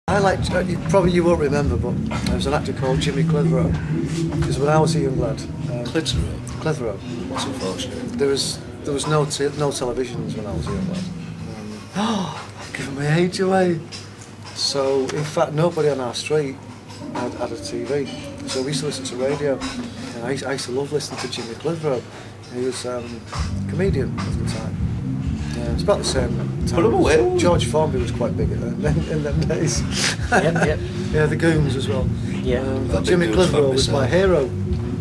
I like, probably you won't remember, but there was an actor called Jimmy Clitheroe. Because when I was a young lad, Clitheroe. That's unfortunate. There was no televisions when I was a young lad. I'm giving my age away. So in fact, nobody on our street had a TV. So we used to listen to radio, and I used to love listening to Jimmy Clitheroe. He was a comedian at the time. Yeah, it's about the same time. Put him away. George Formby was quite big in them days. Yep. Yeah, the Goons as well. Yeah. Jimmy Clitheroe was my hero.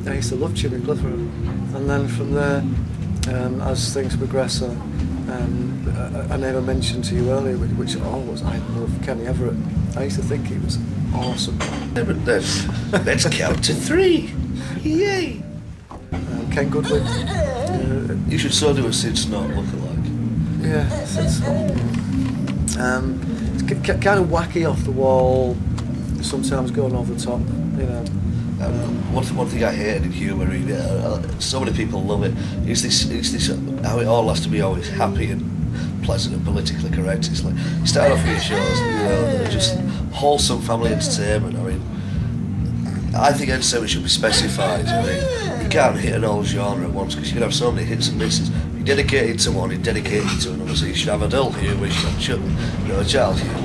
I used to love Jimmy Clitheroe. And then from there, as things progress, a name I mentioned to you earlier, which always I love, Kenny Everett. I used to think he was awesome. Let's count to 3. Yay! Ken Goodwin. You should so do a Sid Snort lookalike. Yeah, it's kind of wacky off the wall, sometimes going over the top, you know. One thing I hate in humour, so many people love it, is this how it all has to be always happy and pleasant and politically correct. It's like, you start off with your shows, you know, they're just wholesome family entertainment. I mean, I think entertainment should be specified. I mean, you can't hit an whole genre at once because you can have so many hits and misses. You're dedicated to one, you're dedicated to another, so you should have adult humour, you should have child humour.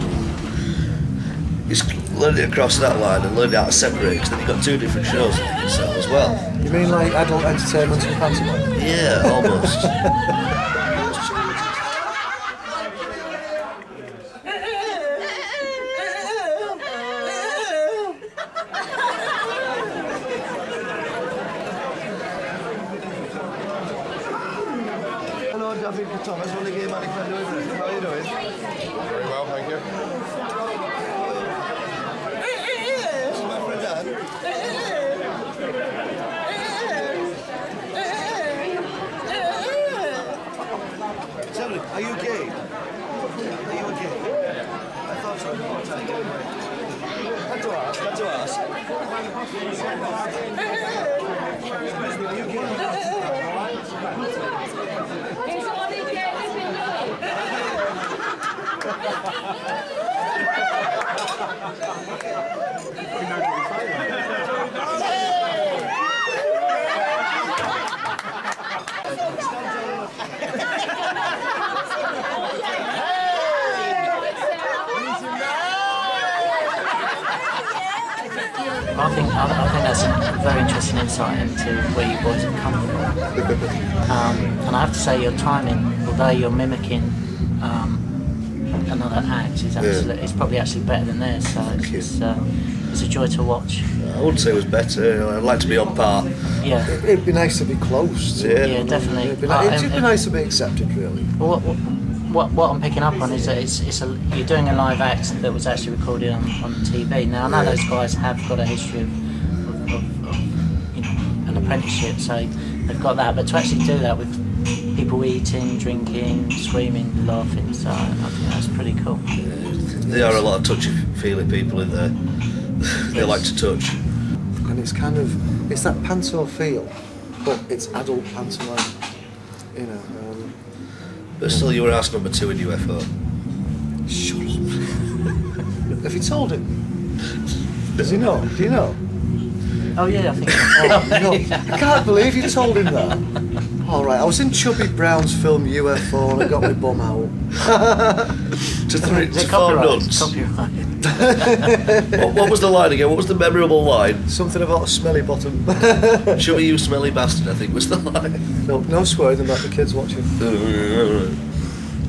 It's learning to cross that line and learning how to separate, because then you've got 2 different shows that you can sell as well. You mean like adult entertainment and pantomime? Yeah, almost. Hello, David Thomas, one of the game man. How are you doing? Very well, thank you. My friend Dan. Tell me, are you gay? Are you gay? I thought so. Had to ask. Are you gay? I think that's a very interesting insight into where you boys have come from. And I have to say, your timing, although you're mimicking another act, is absolutely, it's probably actually better than theirs. So it's a joy to watch. I wouldn't say it was better. I'd like to be on par. Yeah. It'd be nice to be close. Yeah, definitely. It'd be nice to be accepted, really. Well, what I'm picking up on is that you're doing a live act that was actually recorded on TV. Now I know those guys have got a history of you know, an apprenticeship, so they've got that. But to actually do that with people eating, drinking, screaming, laughing, so I think that's pretty cool. There are a lot of touchy-feely people in there. They like to touch. And it's it's that panto feel, but it's adult pantomime, you know. But still, you were asked number 2 in UFO. Shut up. Have you told him? Does he know? Do you know? Oh yeah, I think. No, I can't believe you told him that. All right, I was in Chubby Brown's film UFO and I got my bum out. to 4 nuns. Copyright. What was the line again? What was the memorable line? Something about a smelly bottom. Chubby, you smelly bastard, I think was the line. No swearing about the kids watching.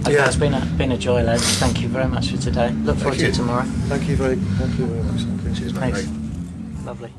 Okay, it's been a joy, lads. Thank you very much for today. Look forward to tomorrow. Thank you very much. Cheers, mate. Thanks. Lovely.